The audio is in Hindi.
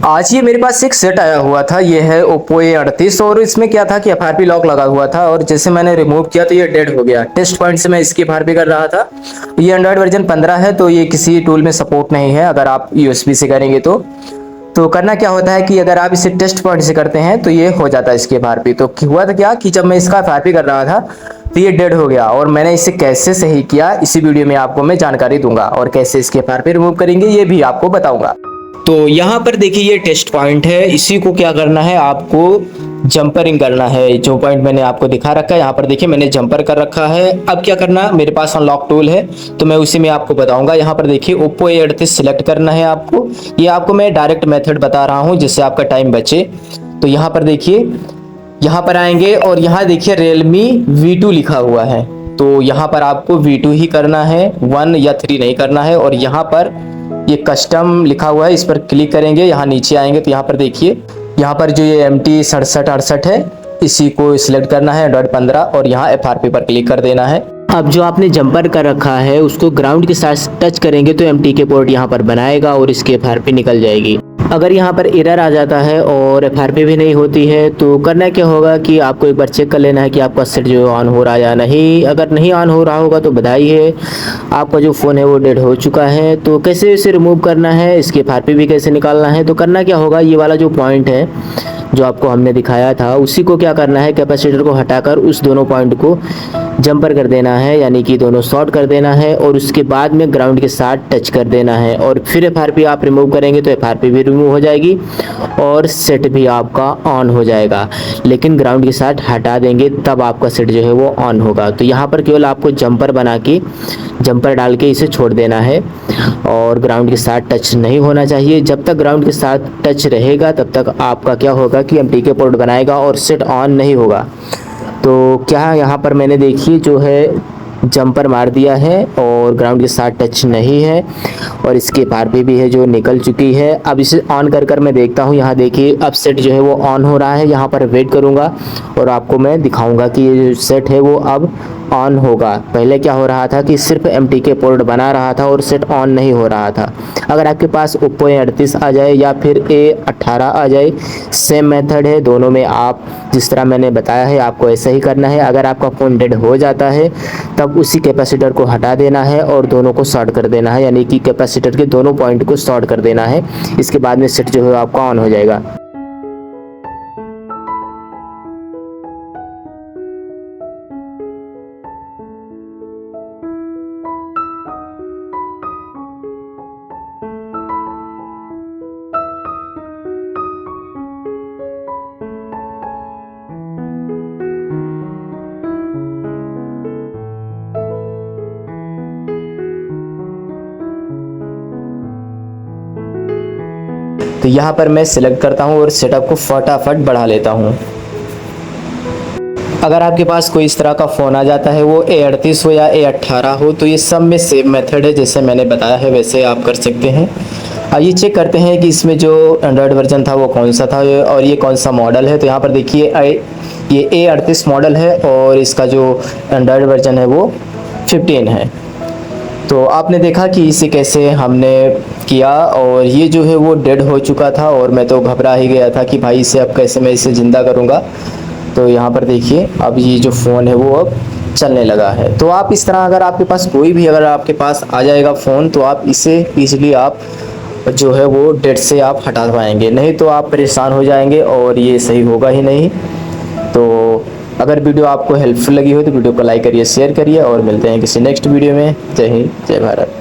आज ये मेरे पास एक सेट आया हुआ था, ये है Oppo A38 और इसमें क्या था कि FRP लॉक लगा हुआ था और जैसे मैंने रिमूव किया तो ये डेड हो गया। टेस्ट पॉइंट से मैं इसकी FRP कर रहा था। ये एंड्रॉयड वर्जन 15 है तो ये किसी टूल में सपोर्ट नहीं है अगर आप USB से करेंगे तो करना क्या होता है कि अगर आप इसे टेस्ट पॉइंट से करते हैं तो ये हो जाता है इसकी FRP। तो हुआ था क्या कि जब मैं इसका FRP कर रहा था तो ये डेड हो गया और मैंने इसे कैसे सही किया इसी वीडियो में आपको मैं जानकारी दूंगा और कैसे इसकी FRP रिमूव करेंगे ये भी आपको बताऊंगा। तो यहाँ पर देखिए ये टेस्ट पॉइंट है, इसी को क्या करना है आपको जंपरिंग करना है। जो पॉइंट मैंने आपको दिखा रखा है यहाँ पर देखिए मैंने जंपर कर रखा है। अब क्या करना, मेरे पास अनलॉक टूल है तो मैं उसी में आपको बताऊंगा। यहाँ पर देखिए Oppo A38 सिलेक्ट करना है आपको। ये आपको मैं डायरेक्ट मेथड बता रहा हूँ जिससे आपका टाइम बचे। तो यहाँ पर देखिए, यहाँ पर आएंगे और यहाँ देखिए Realme V2 लिखा हुआ है तो यहाँ पर आपको V2 ही करना है, 1 या 3 नहीं करना है। और यहाँ पर ये कस्टम लिखा हुआ है, इस पर क्लिक करेंगे। यहाँ नीचे आएंगे तो यहाँ पर देखिए, यहाँ पर जो ये MT6768 है इसी को सिलेक्ट करना है एंड्रॉयड 15 और यहाँ FRP पर क्लिक कर देना है। अब जो आपने जंपर कर रखा है उसको ग्राउंड के साथ टच करेंगे तो MTK पोर्ट यहाँ पर बनाएगा और इसकी FRP निकल जाएगी। अगर यहाँ पर एरर आ जाता है और FRP भी नहीं होती है तो करना क्या होगा कि आपको एक बार चेक कर लेना है कि आपका सेट जो ऑन हो रहा है या नहीं। अगर नहीं ऑन हो रहा होगा तो बधाई है, आपका जो फ़ोन है वो डेड हो चुका है। तो कैसे इसे रिमूव करना है, इसकी FRP भी कैसे निकालना है, तो करना क्या होगा, ये वाला जो पॉइंट है जो आपको हमने दिखाया था उसी को क्या करना है, कैपेसिटर को हटाकर उस दोनों पॉइंट को जंपर कर देना है, यानी कि दोनों शॉर्ट कर देना है और उसके बाद में ग्राउंड के साथ टच कर देना है। और फिर FRP आप रिमूव करेंगे तो FRP भी रिमूव हो जाएगी और सेट भी आपका ऑन हो जाएगा। लेकिन ग्राउंड के साथ हटा देंगे तब आपका सेट जो है वो ऑन होगा। तो यहाँ पर केवल आपको जंपर बना के, जंपर डाल के इसे छोड़ देना है और ग्राउंड के साथ टच नहीं होना चाहिए। जब तक ग्राउंड के साथ टच रहेगा तब तक आपका क्या होगा कि MTK पोर्ट बनाएगा और सेट ऑन नहीं होगा। तो क्या यहाँ पर मैंने देखिए जो है जंपर मार दिया है और ग्राउंड के साथ टच नहीं है और इसकी FRP भी है जो निकल चुकी है। अब इसे ऑन कर मैं देखता हूँ। यहाँ देखिए अब सेट जो है वो ऑन हो रहा है। यहाँ पर वेट करूँगा और आपको मैं दिखाऊंगा कि ये जो सेट है वो अब ऑन होगा। पहले क्या हो रहा था कि सिर्फ MTK पोर्ट बना रहा था और सेट ऑन नहीं हो रहा था। अगर आपके पास Oppo A38 आ जाए या फिर A18 आ जाए, सेम मेथड है दोनों में। आप जिस तरह मैंने बताया है आपको ऐसा ही करना है। अगर आपका फ़ोन डेड हो जाता है तब उसी कैपेसिटर को हटा देना है और दोनों को शॉर्ट कर देना है, यानी कि कैपेसिटर के दोनों पॉइंट को शॉर्ट कर देना है। इसके बाद में सेट जो है आपका ऑन हो जाएगा। तो यहाँ पर मैं सिलेक्ट करता हूँ और सेटअप को फटाफट बढ़ा लेता हूँ। अगर आपके पास कोई इस तरह का फ़ोन आ जाता है, वो A38 हो या A18 हो, तो ये सब में सेम मेथड है जैसे मैंने बताया है वैसे आप कर सकते हैं। आइए चेक करते हैं कि इसमें जो एंड्रॉयड वर्जन था वो कौन सा था और ये कौन सा मॉडल है। तो यहाँ पर देखिए ये A38 मॉडल है और इसका जो एंड्रॉयड वर्जन है वो 15 है। तो आपने देखा कि इसे कैसे हमने किया और ये जो है वो डेड हो चुका था और मैं तो घबरा ही गया था कि भाई इसे अब कैसे मैं इसे ज़िंदा करूँगा। तो यहाँ पर देखिए अब ये जो फ़ोन है वो अब चलने लगा है। तो आप इस तरह अगर आपके पास कोई भी अगर आपके पास आ जाएगा फ़ोन तो आप इसे ईज़िली आप जो है वो डेड से आप हटा पाएंगे, नहीं तो आप परेशान हो जाएंगे और ये सही होगा ही नहीं। तो अगर वीडियो आपको हेल्पफुल लगी हो तो वीडियो को लाइक करिए, शेयर करिए और मिलते हैं किसी नेक्स्ट वीडियो में। जय हिंद, जय भारत।